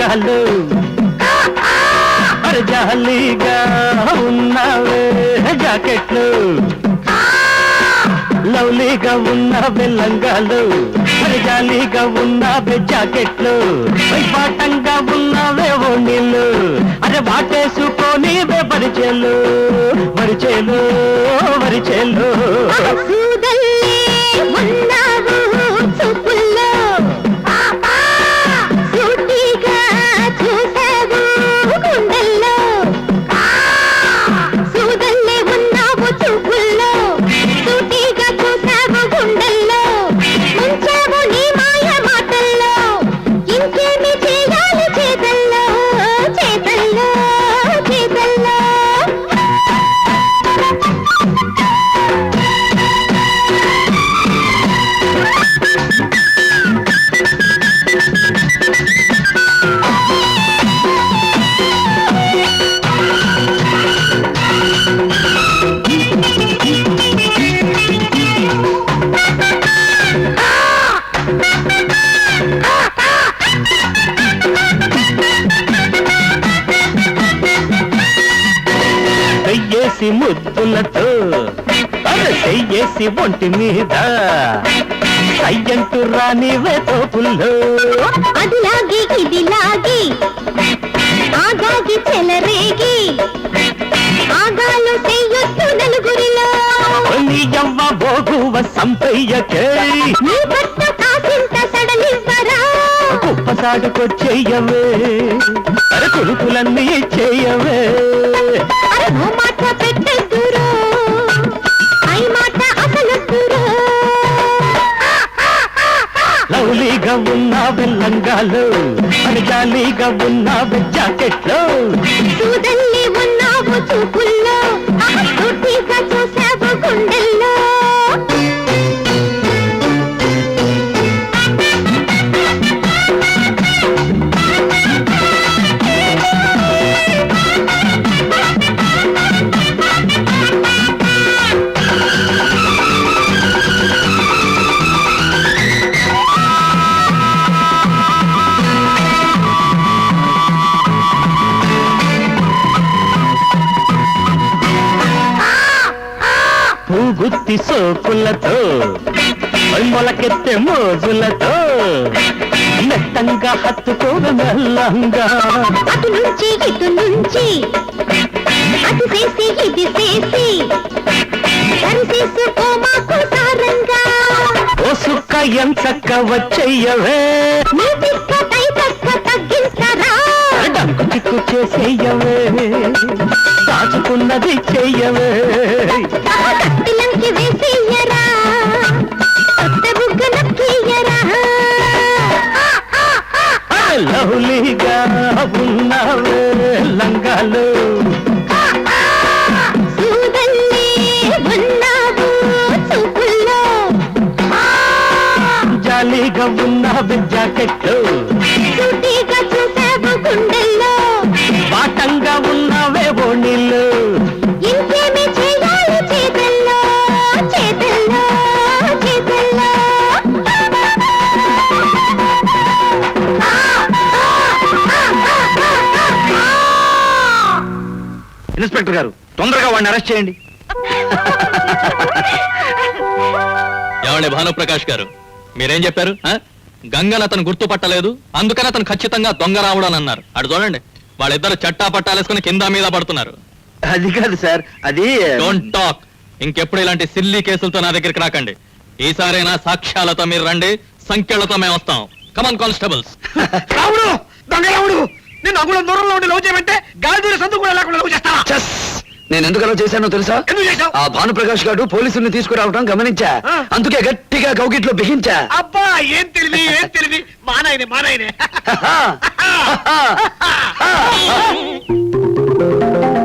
లంగాలు అరే జాలీగా ఉన్నావే జాకెట్లు లవ్లీగా ఉన్నావే లంగాలు అరే జాలీగా ఉన్నావే జాకెట్లు వైపాటంగా ఉన్నావే ఓణీలు అరే వాటేసుకొని వరిచేలు వరిచేలు వరిచేలు చెయ్యేసి ముద్దులతో అరే చెయ్యేసి ఒంటి మీద సయ్యంటూ రానివే తోపుల్లో అదిలాగి ఇదిలాగి ఆగాగి చెలరేగి ఆగాలు చెయ్యొద్దు నలుగురిలో నీ యవ్వ బోగువ సంపయ్యకే నీ భర్త కాసింత సడలివ్వరా కుప్పసాడుకొచ్చేయవే అరే కొడుకులన్నీ చేయవే అరే ఓ మాట పెట్టెద్దురో ఐ మాట అసలొద్దురో లవ్లీగా ఉన్నావే లంగాలు అరే జాలీగా ఉన్నావే జాకెట్లు చూదల్లి ఉన్నావు చూపుల్లో సూటిగా చూసావు గుండెల్లో పూగుత్తి సోకులతో మొలకెత్తే మోజులతో నెట్టంగా హత్తుకోవ మెల్లంగా అటు నుంచి ఇటు నుంచి అటు చేసి ఇది చేసి సరిసేసుకో మాకు సారంగా ఓ సుక్క ఎంచక్క వచ్చేయవే నీ తిక్క తై తక్క తగ్గించరా డంకు చిక్కు చేసేయవే దాచుకున్నది చెయ్యవే కత్తిలంకి వేసేయరా కొత్త బుగ్గ నక్కయ్యరా లవ్లీగా ఉన్నావే లంగాలు చూదల్లి ఉన్నావు చూపుల్లో జాలీగా ఉన్నావే జాకెట్లు సూటిగా చూసావు గుండెల్లో బాటంగా ఉన్నావే ఓణీళ్ళు ఇంకేమి చేయాలి చేతల్లో చేతల్లో చేతల్లో ఇన్స్పెక్టర్ గారు తొందరగా వాడిని అరెస్ట్ చేయండి. ఏమండి భానుప్రకాష్ గారు మీరేం చెప్పారు? గంగను అతను గుర్తుపట్టలేదు, అందుకని అతను ఖచ్చితంగా దొంగ రావుడు అని అన్నారు. అటు చూడండి, వాళ్ళిద్దరు చట్టా పట్టాలేసుకుని కింద మీద పడుతున్నారు. అది కాదు సార్, అది డోంట్ టాక్. ఇంకెప్పుడు ఇలాంటి సిల్లీ కేసులతో నా దగ్గరికి రాకండి. ఈసారైనా సాక్ష్యాలతో మీరు రండి, సంఖ్యలతో మేము వస్తాం. Come on constables. రావుడు, దొంగ రావుడు, నేను అంగుళం దూరంలో ఉండి లవ్ చేయమంటే గాలి దూర సందు కూడా లేకుండా లవ్ చేస్తా. నేను ఎందుకు అలా చేశానో తెలుసా? ఎందుకు చేశావు? ఆ భానుప్రకాష్ గారు పోలీసుల్ని తీసుకురావడం గమనించా, అందుకే గట్టిగా కౌగిట్లో బిగించా. అబ్బా ఏం తెలివి, ఏం తెలివి, మానాయనే మానాయనే.